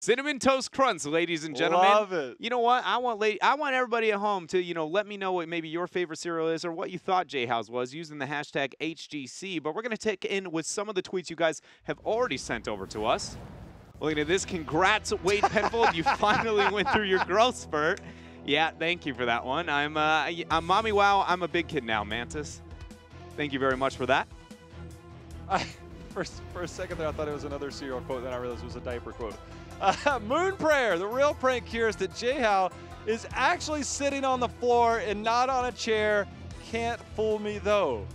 Cinnamon Toast Crunch, ladies and gentlemen. Love it. You know what? I want everybody at home to, let me know what maybe your favorite cereal is or what you thought J-House was using the hashtag HGC. But we're going to take in with some of the tweets you guys have already sent over to us. Look at this. Congrats, Wade Penfold. You finally went through your growth spurt. Yeah, thank you for that one. I'm Mommy Wow. I'm a big kid now, Mantis. Thank you very much for that. For a second there, I thought it was another cereal quote, then I realized it was a diaper quote. Moon Prayer, the real prank here is that J-How is actually sitting on the floor and not on a chair. Can't fool me, though.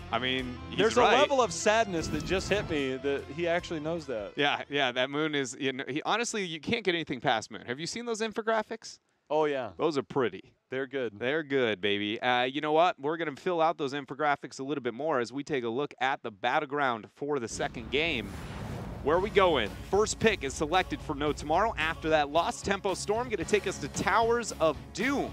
I mean, he's There's right. a level of sadness that just hit me that he actually knows that. Yeah, that Moon is, honestly, you can't get anything past Moon. Have you seen those infographics? Oh, yeah. Those are pretty. They're good. They're good, baby. You know what? We're going to fill out those infographics a little bit more as we take a look at the battleground for the second game. Where are we going? First pick is selected for No Tomorrow. After that loss, Tempo Storm going to take us to Towers of Doom.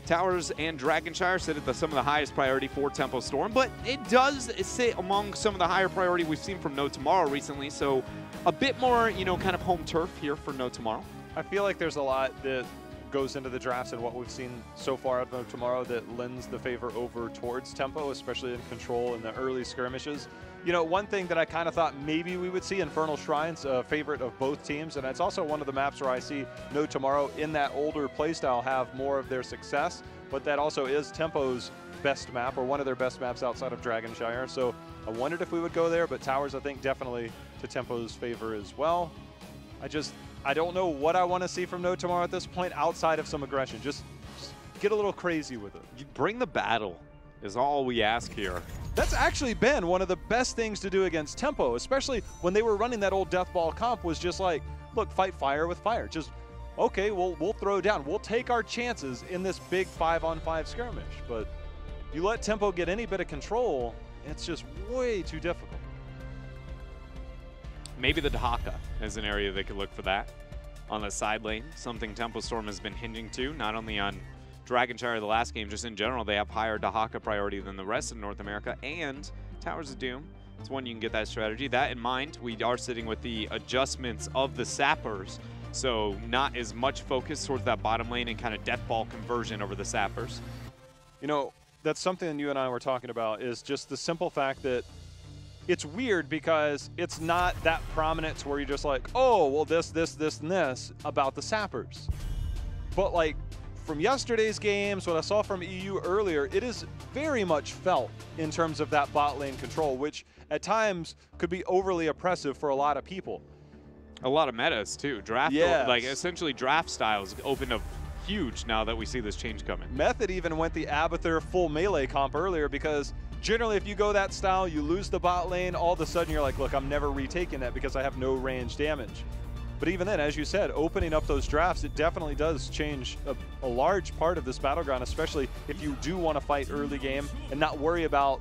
Towers and Dragonshire sit at some of the highest priority for Tempo Storm, but it does sit among some of the higher priority we've seen from No Tomorrow recently, so a bit more, kind of home turf here for No Tomorrow. I feel like there's a lot that goes into the drafts and what we've seen so far of No Tomorrow that lends the favor over towards Tempo, especially in control in the early skirmishes. One thing that I kind of thought maybe we would see, Infernal Shrines, a favorite of both teams, and it's also one of the maps where I see No Tomorrow in that older playstyle have more of their success, but that also is Tempo's best map, or one of their best maps outside of Dragonshire. So I wondered if we would go there, but Towers, I think, definitely to Tempo's favor as well. I don't know what I want to see from No Tomorrow at this point outside of some aggression. Just get a little crazy with it. You bring the battle is all we ask here. That's actually been one of the best things to do against Tempo, especially when they were running that old Deathball comp, was just like, look, fight fire with fire. Just, okay, we'll throw down. We'll take our chances in this big 5-on-5 skirmish. But you let Tempo get any bit of control, it's just way too difficult. Maybe the Dahaka is an area they could look for that on the side lane, something Tempo Storm has been hinging to, not only on Dragonshire the last game, just in general. They have higher Dahaka priority than the rest of North America, and Towers of Doom. It's one you can get that strategy. That in mind, we are sitting with the adjustments of the Sappers, so not as much focus towards that bottom lane and kind of death ball conversion over the Sappers. That's something you and I were talking about, is just the simple fact that it's weird because it's not that prominent to where you're just like, oh, well, this, and this about the Sappers. But like, from yesterday's games, what I saw from EU earlier, it is very much felt in terms of that bot lane control, which at times could be overly oppressive for a lot of people. A lot of metas, too. Essentially draft styles opened up huge now that we see this change coming. Method even went the Abathur full melee comp earlier because generally if you go that style, you lose the bot lane, all of a sudden you're like, look, I'm never retaking that because I have no range damage. But even then, as you said, opening up those drafts, it definitely does change a large part of this battleground, especially if you do want to fight early game and not worry about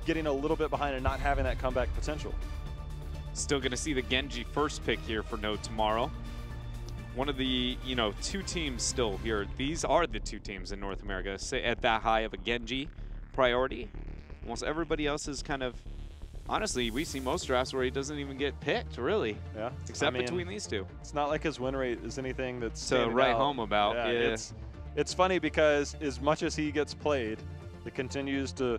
getting a little bit behind and not having that comeback potential. Still going to see the Genji first pick here for No Tomorrow. One of the, two teams still here. These are the two teams in North America at that high of a Genji priority. Almost everybody else is kind of, honestly, we see most drafts where he doesn't even get picked, really. Yeah. Except between these two. It's not like his win rate is anything that's to write home about. Yeah. It's funny because as much as he gets played, it continues to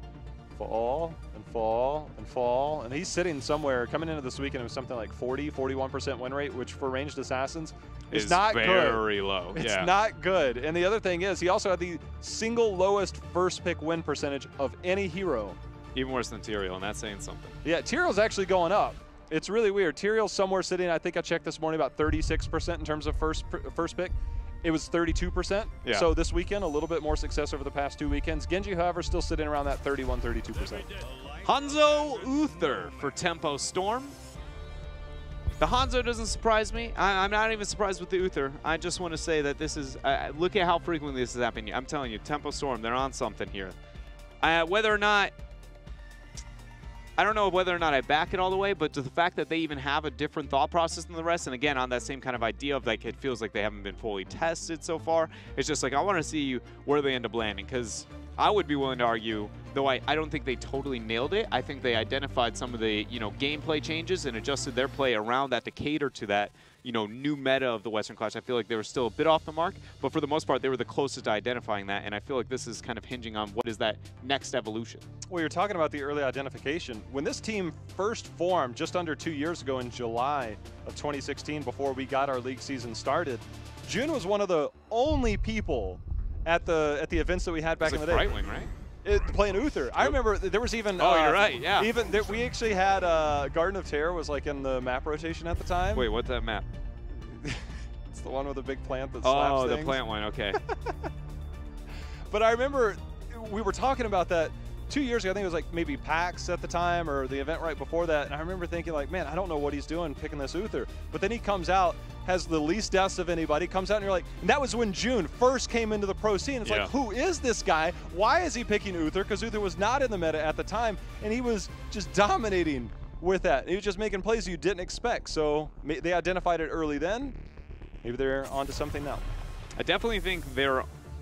fall and fall and fall. And he's sitting somewhere, coming into this weekend, it was something like 41% win rate, which for ranged assassins is not good. Very low. It's not good. And the other thing is, he also had the single lowest first pick win percentage of any hero. Even worse than Tyrael, and that's saying something. Yeah, Tyrael's actually going up. It's really weird. Tyrael's somewhere sitting, I think I checked this morning, about 36% in terms of first pick. It was 32%. Yeah. So this weekend, a little bit more success over the past 2 weekends. Genji, however, still sitting around that 31-32%. Hanzo Uther for Tempo Storm. The Hanzo doesn't surprise me. I'm not even surprised with the Uther. I just want to say that this is, look at how frequently this is happening. I'm telling you, Tempo Storm, they're on something here. Whether or not, I don't know whether or not I back it all the way, but to the fact that they even have a different thought process than the rest, and again, on that same kind of idea of like, it feels like they haven't been fully tested so far, it's just like, I want to see where they end up landing, because I would be willing to argue, though I don't think they totally nailed it. I think they identified some of the, gameplay changes and adjusted their play around that to cater to that, new meta of the Western Clash. I feel like they were still a bit off the mark, but for the most part, they were the closest to identifying that, and I feel like this is kind of hinging on what is that next evolution. Well, you're talking about the early identification. When this team first formed just under 2 years ago in July of 2016, before we got our league season started, June was one of the only people at the events that we had back in the day. Brightwing, right? Playing Uther. I remember there was even. Oh, you're right. Yeah. Even we actually had Garden of Terror was like in the map rotation at the time. Wait, what's that map? It's the one with the big plant that slaps Oh, things. the plant one. Okay. But I remember we were talking about that 2 years ago. I think it was like maybe PAX at the time or the event right before that. And I remember thinking like, man, I don't know what he's doing picking this Uther. But then he comes out, has the least deaths of anybody, comes out and you're like, and that was when June first came into the pro scene. It's like, who is this guy? Why is he picking Uther? Because Uther was not in the meta at the time, and he was just dominating with that. He was just making plays you didn't expect. So they identified it early then. Maybe they're onto something now. I definitely think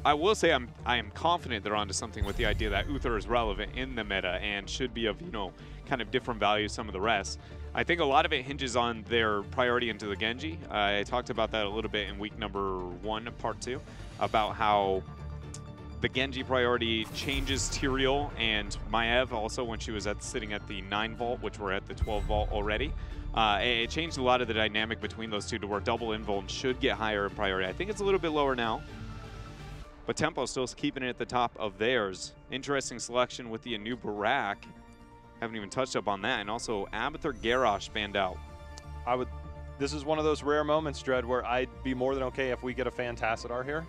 I will say I am confident they're onto something with the idea that Uther is relevant in the meta and should be of, kind of different value some of the rest. I think a lot of it hinges on their priority into the Genji. I talked about that a little bit in week number 1 of part 2, about how the Genji priority changes Tyrael and Maiev also when she was sitting at the 9 vault, which we're at the 12 vault already. It changed a lot of the dynamic between those two to where double invuln should get higher in priority. I think it's a little bit lower now, but Tempo still keeping it at the top of theirs. Interesting selection with the Anu Barak. Haven't even touched up on that. And also Abathur Garrosh banned out. This is one of those rare moments, Dread, where I'd be more than okay if we get a Fantassadar here.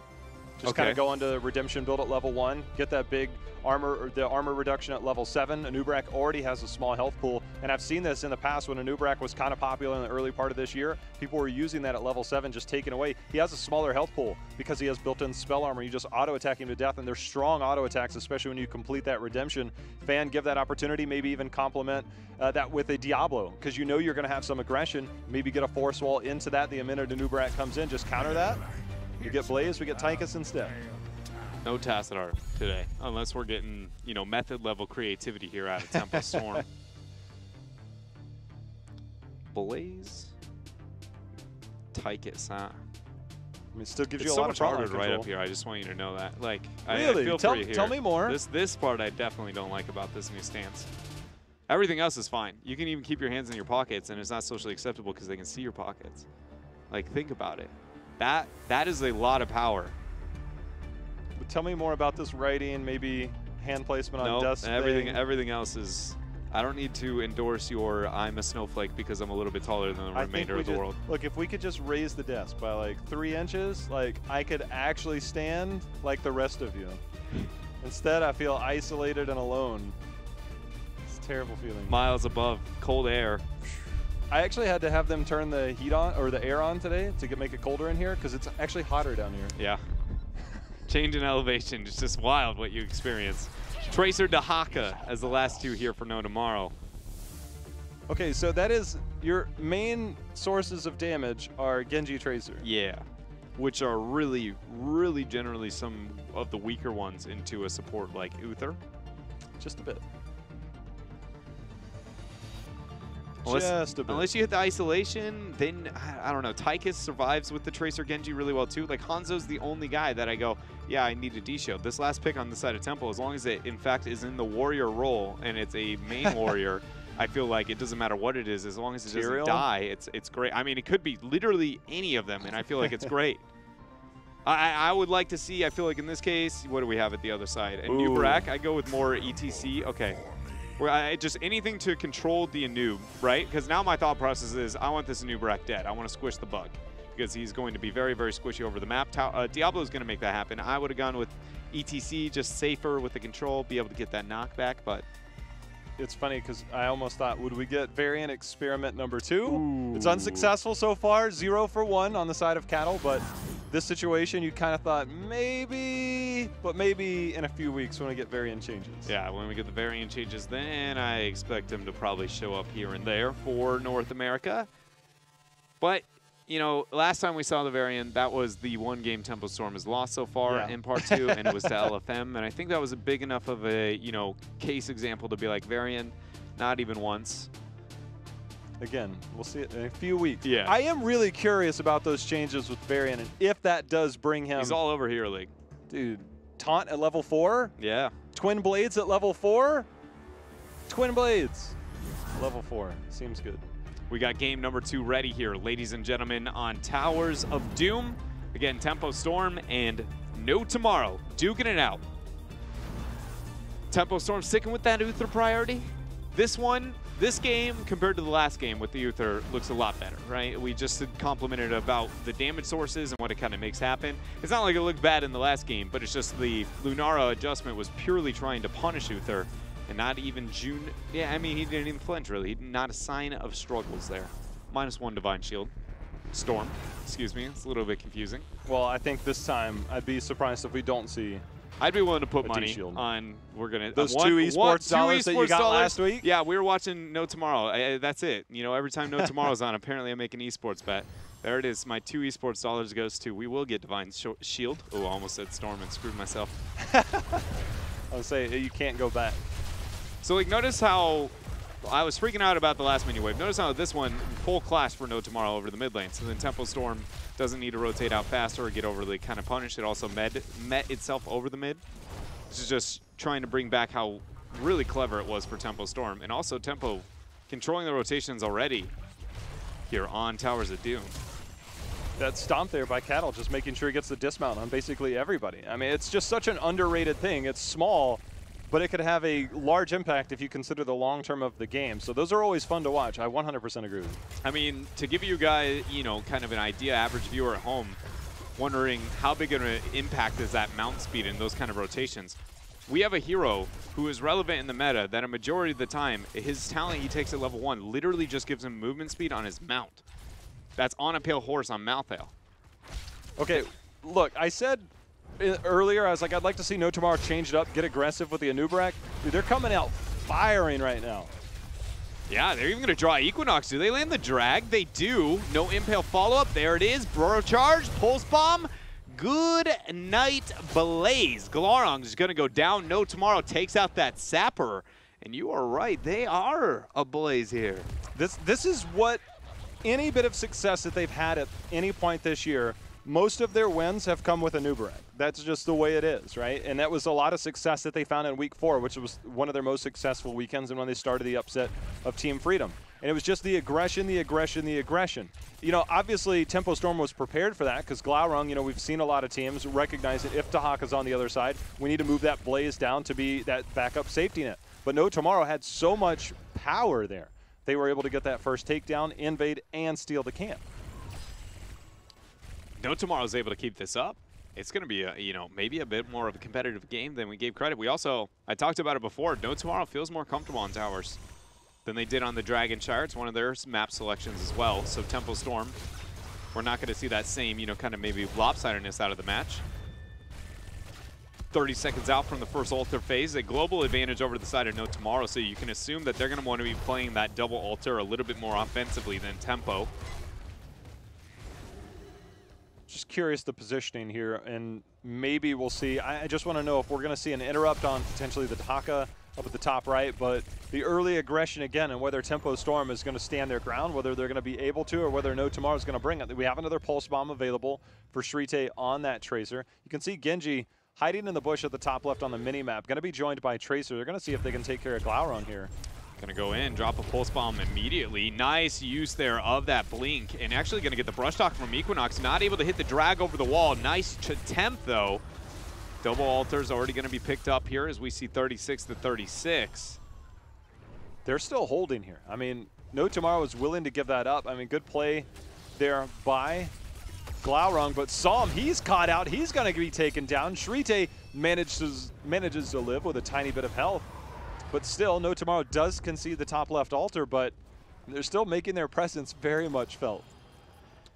Just kind of go into Redemption build at level 1, get that big armor, or the armor reduction at level 7. Anubrak already has a small health pool, and I've seen this in the past when Anubrak was kind of popular in the early part of this year. People were using that at level 7, just taking away. He has a smaller health pool because he has built-in spell armor. You just auto-attack him to death, and they're strong auto-attacks, especially when you complete that Redemption. Fan, give that opportunity, maybe even complement that with a Diablo, because you know you're going to have some aggression. Maybe get a Force Wall into that. The minute Anubrak comes in, just counter that. You get Blaze, we get Tychus instead. No Tassadar today, unless we're getting, method level creativity here out of Tempo Storm. Blaze, Tychus, huh? I mean, it still gives you a so lot much of harder control. right up here. I just want you to know that. Like, really? I feel for you here. Tell me more. This part I definitely don't like about this new stance. Everything else is fine. You can even keep your hands in your pockets, and it's not socially acceptable because they can see your pockets. Like, think about it. That is a lot of power. But tell me more about this writing, maybe hand placement on dust. Everything else is. I don't need to endorse your I'm a snowflake because I'm a little bit taller than the remainder of the world. Look, if we could just raise the desk by like 3 inches, like I could actually stand like the rest of you. Instead, I feel isolated and alone. It's a terrible feeling. Miles above, cold air. I actually had to have them turn the heat on or the air on today to make it colder in here because it's actually hotter down here. Yeah. Change in elevation. It's just wild what you experience. Tracer Dahaka as the last two here for No Tomorrow. Okay, so that is your main sources of damage are Genji Tracer. Yeah. Which are really, really generally some of the weaker ones into a support like Uther. Just a bit. Unless you hit the isolation, then, I don't know, Tychus survives with the Tracer Genji really well too. Like, Hanzo's the only guy that I go, yeah, I need a D-shield. This last pick on the side of Temple, as long as it, in fact, is in the warrior role and it's a main warrior, I feel like it doesn't matter what it is. As long as it doesn't die, it's great. I mean, it could be literally any of them, and I feel like it's great. I would like to see, I feel like in this case, what do we have at the other side? And Nubarak, I go with more ETC. Okay. Just anything to control the Anub, right? Because now my thought process is I want this Anubarak dead. I want to squish the bug because he's going to be very, very squishy over the map. Diablo is going to make that happen. I would have gone with ETC, just safer with the control, be able to get that knockback, but... It's funny because I almost thought, would we get variant experiment number 2? It's unsuccessful so far, 0 for 1 on the side of Cattle, but this situation you kind of thought maybe, but maybe in a few weeks when we get variant changes. Yeah, when we get the variant changes, then I expect him to probably show up here and there for North America. But you know, last time we saw the Varian, that was the one game Tempo Storm has lost so far in Part 2, and it was to LFM. And I think that was a big enough of a, you know, case example to be like, Varian, not even once. Again, we'll see it in a few weeks. Yeah. I am really curious about those changes with Varian, and if that does bring him. He's all over Hero League. Dude, Taunt at level 4? Yeah. Twin Blades at level 4? Twin Blades. Level 4. Seems good. We got game number 2 ready here, ladies and gentlemen, on Towers of Doom. Again, Tempo Storm and No Tomorrow, duking it out. Tempo Storm sticking with that Uther priority. This game, compared to the last game with the Uther, looks a lot better, right? We just complimented about the damage sources and what it kind of makes happen. It's not like it looked bad in the last game, but it's just the Lunara adjustment was purely trying to punish Uther. And not even June. Yeah, I mean, he didn't even flinch, really. Not a sign of struggles there. -1 Divine Shield. Storm, excuse me. It's a little bit confusing. Well, I think this time I'd be surprised if we don't see. I'd be willing to put money on. We're gonna those two esports dollars that you got last week. Yeah, we were watching No Tomorrow. That's it. You know, every time No Tomorrow's on, apparently I make an esports bet. There it is. My 2 esports dollars goes to. We will get Divine Shield. Oh, I almost said Storm and screwed myself. I would say you can't go back. So, like, notice how I was freaking out about the last mini wave. Notice how this one, full clash for No Tomorrow over the mid lane. So then Tempo Storm doesn't need to rotate out faster or get overly kind of punished. It also met itself over the mid. This is just trying to bring back how really clever it was for Tempo Storm. And also Tempo controlling the rotations already here on Towers of Doom. That stomp there by Cattle, just making sure he gets the dismount on basically everybody. I mean, it's just such an underrated thing. It's small, but it could have a large impact if you consider the long term of the game. So those are always fun to watch. I 100% agree with you. I mean, to give you guys, you know, kind of an idea, average viewer at home, wondering how big of an impact is that mount speed in those kind of rotations. We have a hero who is relevant in the meta that a majority of the time, his talent he takes at level 1 literally just gives him movement speed on his mount. That's on a pale horse on Malthael. Okay, look, I said earlier, I was like, I'd like to see No Tomorrow change it up, get aggressive with the Anubrak. Dude, they're coming out firing right now. Yeah, they're even going to draw Equinox. Do they land the drag? They do. No Impale follow-up. There it is. Burrow charge. Pulse bomb. Good night, Blaze. Glaurung is going to go down. No Tomorrow takes out that Sapper. And you are right. They are ablaze here. This is what any bit of success that they've had at any point this year, most of their wins have come with a Nubarak. That's just the way it is, right? And that was a lot of success that they found in Week 4, which was one of their most successful weekends and when they started the upset of Team Freedom. And it was just the aggression, the aggression, the aggression. You know, obviously Tempo Storm was prepared for that because Glaurung, you know, we've seen a lot of teams recognize that if Tahaka's on the other side, we need to move that Blaze down to be that backup safety net. But No Tomorrow had so much power there. They were able to get that first takedown, invade, and steal the camp. No Tomorrow's able to keep this up. It's going to be, you know, maybe a bit more of a competitive game than we gave credit. We also, I talked about it before, No Tomorrow feels more comfortable on towers than they did on the Dragon Shire. It's one of their map selections as well. So Tempo Storm, we're not going to see that same, you know, kind of maybe lopsidedness out of the match. 30 seconds out from the first altar phase, a global advantage over the side of No Tomorrow, so you can assume that they're going to want to be playing that double altar a little bit more offensively than Tempo. Just curious the positioning here, and maybe we'll see. I just want to know if we're going to see an interrupt on potentially the Tahaka up at the top right, but the early aggression again, and whether Tempo Storm is going to stand their ground, whether they're going to be able to, or whether No Tomorrow is going to bring it. We have another Pulse Bomb available for Shrite on that Tracer. You can see Genji hiding in the bush at the top left on the mini-map. Going to be joined by Tracer. They're going to see if they can take care of Glaurung here. Going to go in, drop a Pulse Bomb immediately. Nice use there of that Blink, and actually going to get the Brush Talk from Equinox. Not able to hit the drag over the wall. Nice attempt, though. Double Altar's already going to be picked up here as we see 36 to 36. They're still holding here. I mean, No Tomorrow is willing to give that up. I mean, good play there by Glaurung, but saw him. He's caught out. He's going to be taken down. Shrite manages to live with a tiny bit of health. But still, No Tomorrow does concede the top left altar, but they're still making their presence very much felt.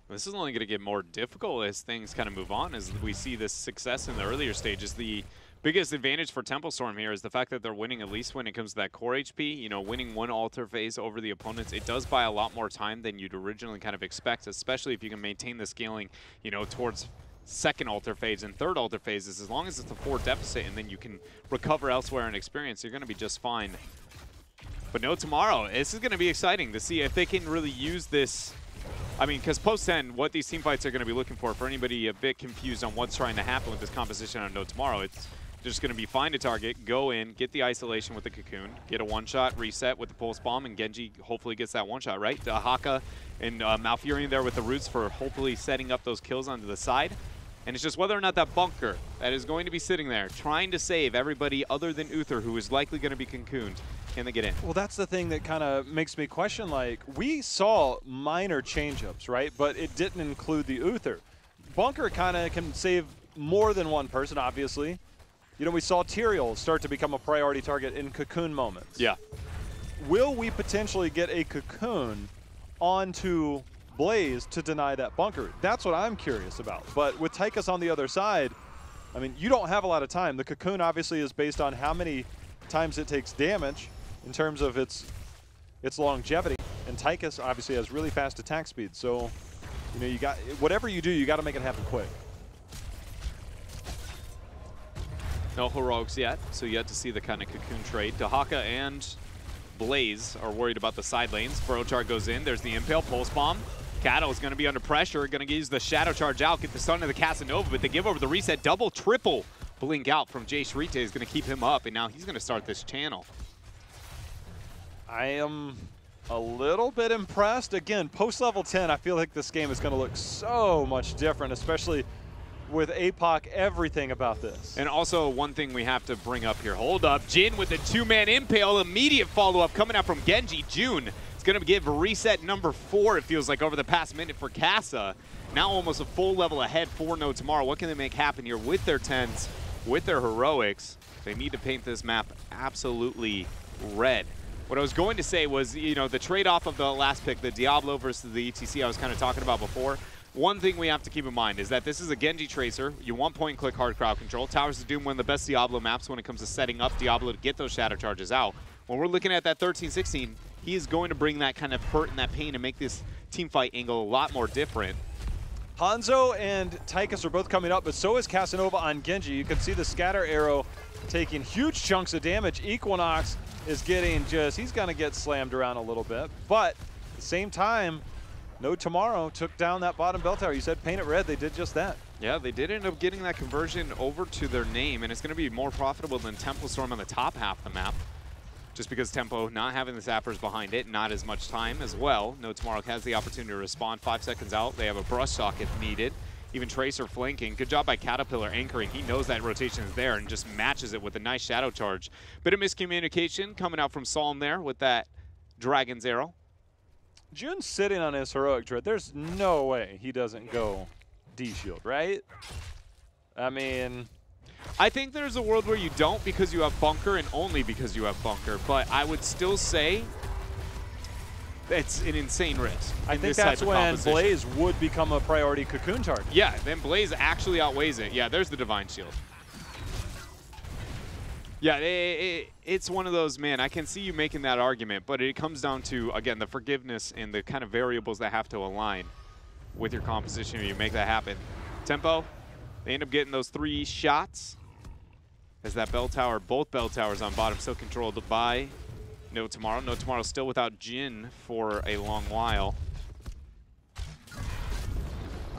This is only going to get more difficult as things kind of move on, as we see this success in the earlier stages. The Biggest advantage for Tempo Storm here is the fact that they're winning, at least when it comes to that core HP. You know, winning one altar phase over the opponents, it does buy a lot more time than you'd originally kind of expect, especially if you can maintain the scaling, you know, towards second altar phase and third altar phases. As long as it's a 4 deficit and then you can recover elsewhere in experience, you're going to be just fine. But no, tomorrow, this is going to be exciting to see if they can really use this. I mean, because post-10, what these team fights are going to be looking for anybody a bit confused on what's trying to happen with this composition on No Tomorrow, it's just going to be find a target, go in, get the isolation with the Cocoon, get a one-shot reset with the Pulse Bomb, and Genji hopefully gets that one-shot, right? Haka and Malfurion there with the roots for hopefully setting up those kills onto the side. And it's just whether or not that bunker that is going to be sitting there trying to save everybody other than Uther, who is likely going to be cocooned, can they get in? Well, that's the thing that kind of makes me question, like, we saw minor change-ups, right? But it didn't include the Uther. Bunker kind of can save more than one person, obviously. You know, we saw Tyrael start to become a priority target in Cocoon moments. Yeah. Will we potentially get a Cocoon onto Blaze to deny that bunker? That's what I'm curious about. But with Tychus on the other side, I mean, you don't have a lot of time. The Cocoon obviously is based on how many times it takes damage in terms of its longevity. And Tychus obviously has really fast attack speed. So, you know, you got whatever you do, you got to make it happen quick. No heroics yet, so yet to see the kind of Cocoon trade. Dahaka and Blaze are worried about the side lanes. Brochar goes in, there's the Impale, Pulse Bomb. Kato is going to be under pressure, going to use the Shadow Charge out, get the stun of the Casanova, but they give over the reset. Double, triple blink out from Jay Shrite is going to keep him up, and now he's going to start this channel. I am a little bit impressed. Again, post-level 10, I feel like this game is going to look so much different, especially with APOC, everything about this. And also one thing we have to bring up here. Hold up, Jin with the 2-man Impale, immediate follow-up coming out from Genji. June is going to give reset number 4, it feels like, over the past minute for Casa. Now almost a full level ahead for No Tomorrow. What can they make happen here with their 10s, with their heroics? They need to paint this map absolutely red. What I was going to say was, you know, the trade-off of the last pick, the Diablo versus the ETC I was kind of talking about before. One thing we have to keep in mind is that this is a Genji Tracer. You want point-and-click hard crowd control. Towers of Doom, one of the best Diablo maps when it comes to setting up Diablo to get those shadow charges out. When we're looking at that 13-16, he is going to bring that kind of hurt and that pain and make this team fight angle a lot more different. Hanzo and Tychus are both coming up, but so is Casanova on Genji. You can see the scatter arrow taking huge chunks of damage. Equinox is getting just, he's going to get slammed around a little bit. But at the same time, No Tomorrow took down that bottom bell tower. You said paint it red. They did just that. Yeah, they did end up getting that conversion over to their name, and it's going to be more profitable than Tempo Storm on the top half of the map. Just because Tempo not having the zappers behind it, not as much time as well. No Tomorrow has the opportunity to respond 5 seconds out. They have a brush shock if needed. Even Tracer flanking. Good job by Caterpillar anchoring. He knows that rotation is there and just matches it with a nice shadow charge. Bit of miscommunication coming out from Psalm there with that Dragon's Arrow. June's sitting on his heroic dread. There's no way he doesn't go D-shield, right? I mean, I think there's a world where you don't because you have Bunker and only because you have Bunker, but I would still say it's an insane risk. I think that's when Blaze would become a priority Cocoon target. Yeah, then Blaze actually outweighs it. Yeah, there's the Divine Shield. Yeah, it's one of those, man, I can see you making that argument, but it comes down to, again, the forgiveness and the kind of variables that have to align with your composition when you make that happen. Tempo, they end up getting those 3 shots as that bell tower, both bell towers on bottom, still controlled by No Tomorrow. No Tomorrow still without Jin for a long while.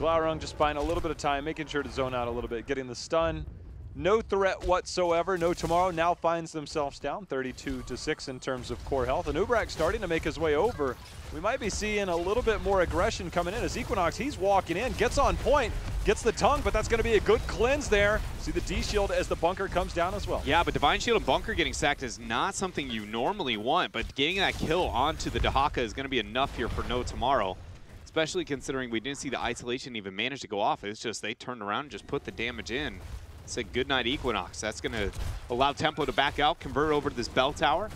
Glaurung just buying a little bit of time, making sure to zone out a little bit, getting the stun. No threat whatsoever. No Tomorrow now finds themselves down 32-6 in terms of core health. And Ubrak starting to make his way over. We might be seeing a little bit more aggression coming in as Equinox, he's walking in, gets on point, gets the tongue, but that's going to be a good cleanse there. See the D-shield as the bunker comes down as well. Yeah, but Divine Shield and Bunker getting sacked is not something you normally want, but getting that kill onto the Dahaka is going to be enough here for No Tomorrow, especially considering we didn't see the isolation even manage to go off. It's just they turned around and just put the damage in. Say goodnight Equinox. That's going to allow Tempo to back out, convert over to this bell tower,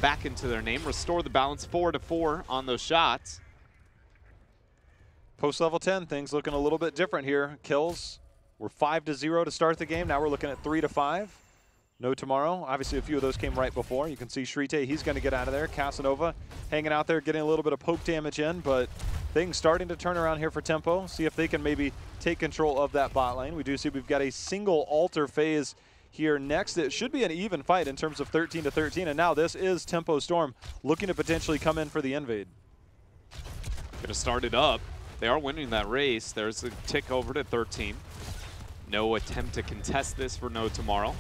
back into their name, restore the balance 4-4 on those shots. Post level 10, things looking a little bit different here. Kills We're 5-0 to start the game. Now we're looking at 3-5. No tomorrow. Obviously, a few of those came right before. You can see Shrite, he's going to get out of there. Casanova hanging out there, getting a little bit of poke damage in, but things starting to turn around here for Tempo. See if they can maybe take control of that bot lane. We do see we've got a single altar phase here next. It should be an even fight in terms of 13-13, and now this is Tempo Storm looking to potentially come in for the invade. Going to start it up. They are winning that race. There's a tick over to 13. No attempt to contest this for No Tomorrow.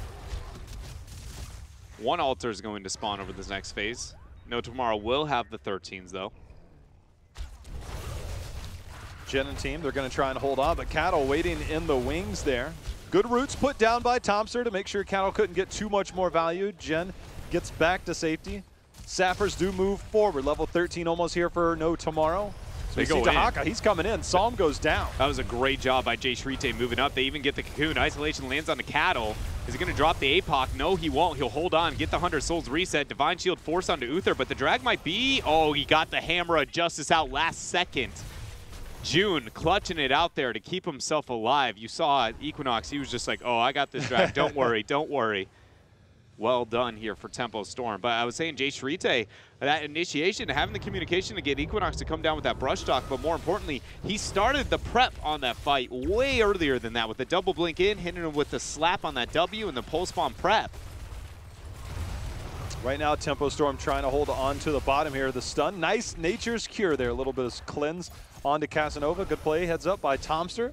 One altar is going to spawn over this next phase. No Tomorrow will have the 13s, though. Jen and team, they're going to try and hold on, but Cattle waiting in the wings there. Good roots put down by Tomster to make sure Cattle couldn't get too much more value. Jen gets back to safety. Sappers do move forward. Level 13 almost here for No Tomorrow. So They we see go in. Tahaka, he's coming in. Psalm goes down. That was a great job by Jay Shrite moving up. They even get the Cocoon. Isolation lands on the Cattle. Is he going to drop the APOC? No, he won't. He'll hold on, get the 100 Souls reset. Divine Shield force onto Uther, but the drag might be... Oh, he got the Hammer of Justice out last second. June clutching it out there to keep himself alive. You saw Equinox. He was just like, oh, I got this drag. Don't worry. Don't worry. Well done here for Tempo Storm. But I was saying, Jay Shrite, that initiation, having the communication to get Equinox to come down with that brush stock, but more importantly, he started the prep on that fight way earlier than that with the double blink in, hitting him with the slap on that W and the pulse bomb prep. Right now, Tempo Storm trying to hold on to the bottom here. The stun, nice Nature's Cure there. A little bit of cleanse onto Casanova. Good play, heads up by Tomster.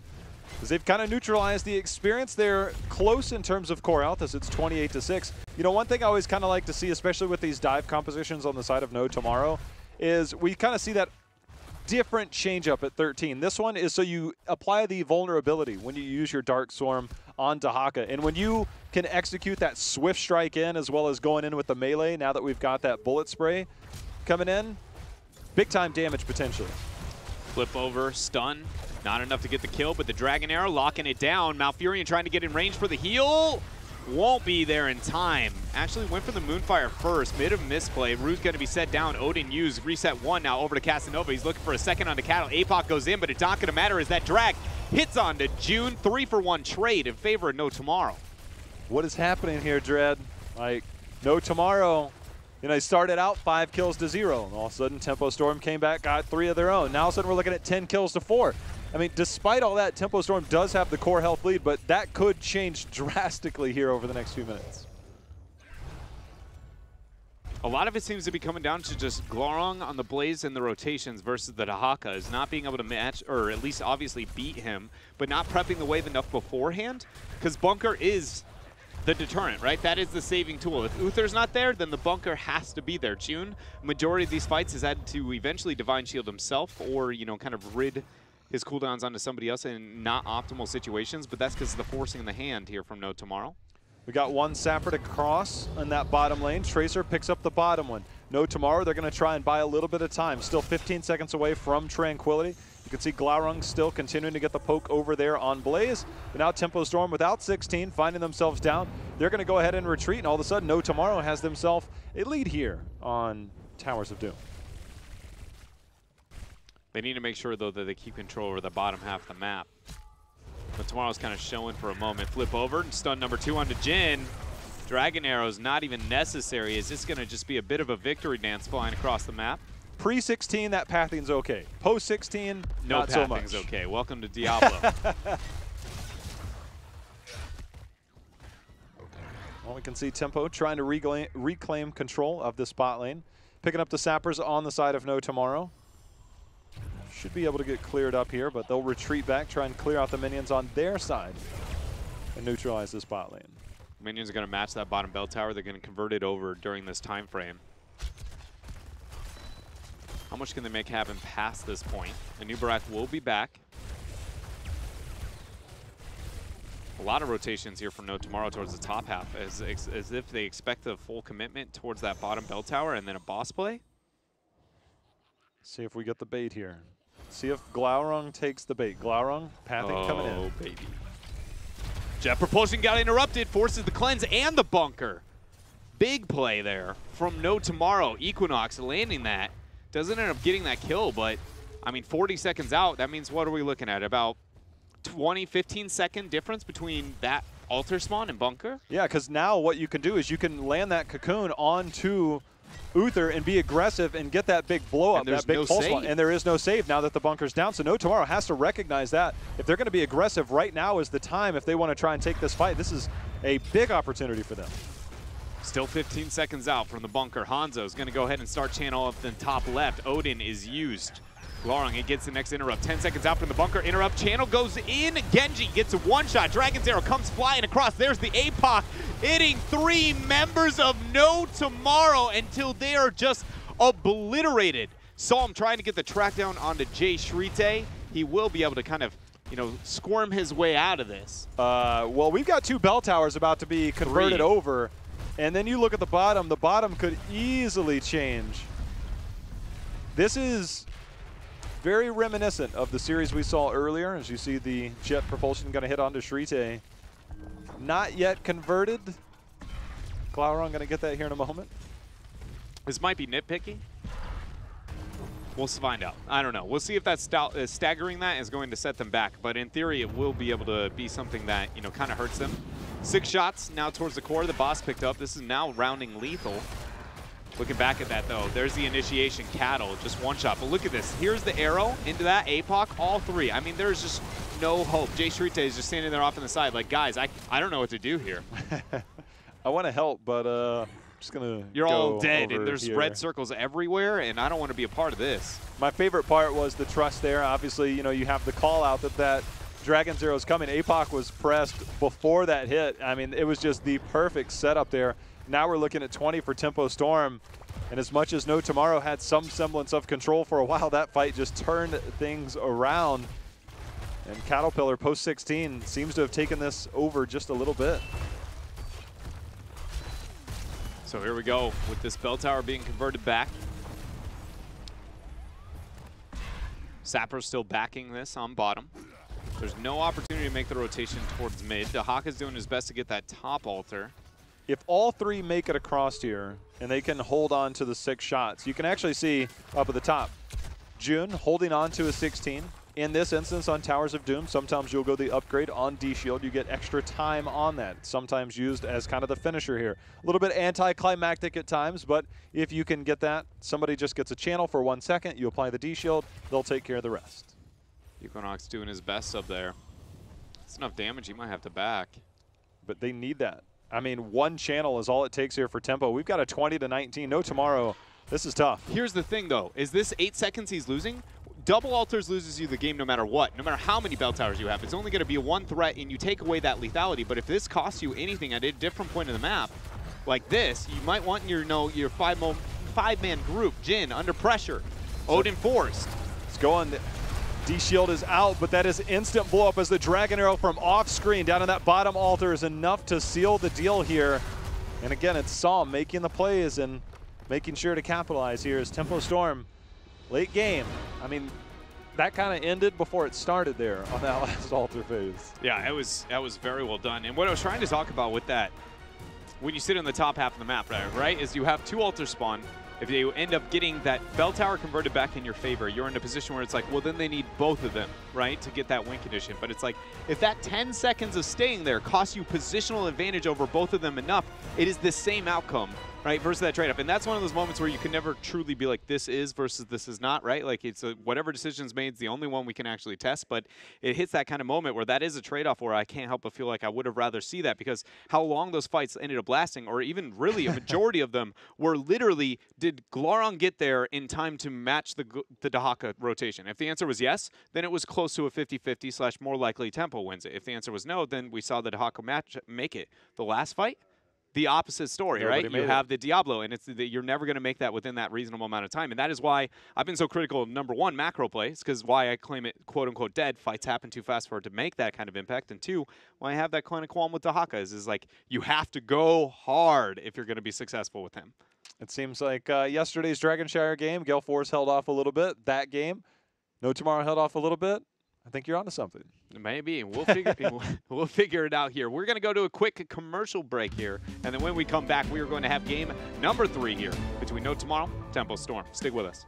As they've kind of neutralized the experience. They're close in terms of core health as it's 28-6. You know, one thing I always kind of like to see, especially with these dive compositions on the side of No Tomorrow, is we kind of see that different change-up at 13. This one is so you apply the vulnerability when you use your Dark Swarm on Tahaka. And when you can execute that Swift Strike in as well as going in with the melee, now that we've got that Bullet Spray coming in, big-time damage potentially. Flip over, stun. Not enough to get the kill, but the Dragon Arrow locking it down. Malfurion trying to get in range for the heal. Won't be there in time. Actually went for the Moonfire first. Mid of misplay. Rue's going to be set down. Odin used reset one now over to Casanova. He's looking for a second onto Cattle. APOC goes in, but it's not going to matter as that drag hits onto June. 3-for-1 trade in favor of No Tomorrow. What is happening here, Dread? Like, No Tomorrow, you know, they started out 5 kills to 0. And all of a sudden, Tempo Storm came back, got 3 of their own. Now all of a sudden, we're looking at 10 kills to 4. I mean, despite all that, Tempo Storm does have the core health lead, but that could change drastically here over the next few minutes. A lot of it seems to be coming down to just Glorong on the Blaze and the rotations versus the Tahaka is not being able to match, or at least obviously beat him, but not prepping the wave enough beforehand, because Bunker is the deterrent, right? That is the saving tool. If Uther's not there, then the Bunker has to be there. June, majority of these fights has had to eventually Divine Shield himself or, you know, kind of rid his cooldowns onto somebody else in not optimal situations, but that's because of the forcing in the hand here from No Tomorrow. We got one Sapper to cross in that bottom lane. Tracer picks up the bottom one. No Tomorrow, they're going to try and buy a little bit of time. Still 15 seconds away from Tranquility. You can see Glaurung still continuing to get the poke over there on Blaze. But now Tempo Storm without 16, finding themselves down. They're going to go ahead and retreat, and all of a sudden No Tomorrow has themselves a lead here on Towers of Doom. They need to make sure, though, that they keep control over the bottom half of the map. But Tomorrow's kind of showing for a moment. Flip over and stun number 2 onto Jin. Dragon Arrow's not even necessary. Is this going to just be a bit of a victory dance flying across the map? Pre-16, that pathing's okay. Post-16, no not so much. pathing's okay. Welcome to Diablo. Well, we can see Tempo trying to reclaim control of this bot lane. Picking up the Sappers on the side of No Tomorrow. Should be able to get cleared up here, but they'll retreat back, try and clear out the minions on their side and neutralize this bot lane. Minions are going to match that bottom bell tower. They're going to convert it over during this time frame. How much can they make happen past this point? Anubarak will be back. A lot of rotations here from No Tomorrow towards the top half, as if they expect the full commitment towards that bottom bell tower and then a boss play. See if we get the bait here. See if Glaurung takes the bait. Glaurung, pathing coming in. Oh, baby. Jet Propulsion got interrupted, forces the cleanse and the bunker. Big play there from No Tomorrow. Equinox landing that. Doesn't end up getting that kill, but, I mean, 40 seconds out, that means what are we looking at? About 20, 15-second difference between that altar spawn and bunker. Yeah, because now what you can do is you can land that cocoon onto Uther and be aggressive and get that big blow up, that big pulse one. And there is no save now that the bunker's down. So No Tomorrow has to recognize that. If they're going to be aggressive, right now is the time if they want to try and take this fight. This is a big opportunity for them. Still 15 seconds out from the bunker. Hanzo's going to go ahead and start channel up the top left. Odin is used. Glorong, it gets the next interrupt. 10 seconds out from the bunker. Interrupt channel goes in. Genji gets a one-shot. Dragon's Arrow comes flying across. There's the APOC hitting 3 members of No Tomorrow until they are just obliterated. Psalm trying to get the track down onto Jay Shrite. He will be able to kind of, you know, squirm his way out of this. Well, we've got 2 bell towers about to be converted over. And then you look at the bottom. The bottom could easily change. This is very reminiscent of the series we saw earlier. As you see the jet propulsion going to hit onto Shrite. Not yet converted. Glorong going to get that here in a moment. This might be nitpicky. We'll find out. I don't know. We'll see if that staggering that is going to set them back. But in theory, it will be able to be something that, you know, kind of hurts them. 6 shots now towards the core. The boss picked up. This is now rounding lethal. Looking back at that, though, there's the initiation. Cattle, just 1 shot. But look at this. Here's the arrow into that APOC, all 3. I mean, there's just no hope. Jay Shrite is just standing there off on the side like, guys, I don't know what to do here. I want to help, but I'm just going to You're all dead, and there's red circles everywhere, and I don't want to be a part of this. My favorite part was the trust there. Obviously, you know, you have the call out that Dragon's Arrow is coming. APOC was pressed before that hit. I mean, it was just the perfect setup there. Now we're looking at 20 for Tempo Storm. And as much as No Tomorrow had some semblance of control for a while, that fight just turned things around. And Caterpillar, post 16, seems to have taken this over just a little bit. So here we go with this bell tower being converted back. Sapper's still backing this on bottom. There's no opportunity to make the rotation towards mid. Dahaka's doing his best to get that top altar. If all 3 make it across here and they can hold on to the 6 shots, you can actually see up at the top, June holding on to a 16. In this instance on Towers of Doom, sometimes you'll go the upgrade on D-Shield. You get extra time on that, sometimes used as kind of the finisher here. A little bit anticlimactic at times, but if you can get that, somebody just gets a channel for 1 second, you apply the D-Shield, they'll take care of the rest. Equinox doing his best up there. It's enough damage, he might have to back. But they need that. I mean, 1 channel is all it takes here for Tempo. We've got a 20-19. No Tomorrow. This is tough. Here's the thing, though. Is this 8 seconds he's losing? Double altars loses you the game no matter what. No matter how many bell towers you have. It's only going to be a 1 threat, and you take away that lethality. But if this costs you anything at a different point in the map, like this, you might want your, your 5-man group, Jin, under pressure. Odin forced. It's going. D-Shield is out, but that is instant blow up as the Dragon Arrow from off screen down in that bottom altar is enough to seal the deal here. And again, it's Psalm making the plays and making sure to capitalize here as Tempo Storm, late game. I mean, that kind of ended before it started there on that last altar phase. Yeah, that was very well done. And what I was trying to talk about with that, when you sit on the top half of the map, right, is you have 2 altars spawn. If they end up getting that bell tower converted back in your favor, you're in a position where it's like, well, then they need both of them, right, to get that win condition. But it's like, if that 10 seconds of staying there costs you positional advantage over both of them enough, it is the same outcome, right, versus that trade-off. And that's one of those moments where you can never truly be like, this is versus this is not, right? Like, it's whatever decision's made is the only one we can actually test. But it hits that kind of moment where that is a trade-off where I can't help but feel like I would have rather see that, because how long those fights ended up lasting, or even really a majority of them, were literally, did Glorong get there in time to match the Dahaka rotation? If the answer was yes, then it was close to a 50-50 / more likely Tempo wins it. If the answer was no, then we saw the Dahaka make it. The last fight, the opposite story, right? You have the Diablo, and it's you're never going to make that within that reasonable amount of time. And that is why I've been so critical of, number 1, macro play. It's because why I claim it, quote-unquote, dead. Fights happen too fast for it to make that kind of impact. And 2, why I have that kind of qualm with Dahaka is like, you have to go hard if you're going to be successful with him. It seems like yesterday's Dragonshire game, Gale Force held off a little bit. That game, No Tomorrow held off a little bit. I think you're onto something. Maybe. We'll figure it out here. We're going to go to a quick commercial break here, and then when we come back, we are going to have game number 3 here between No Tomorrow, Tempo Storm. Stick with us.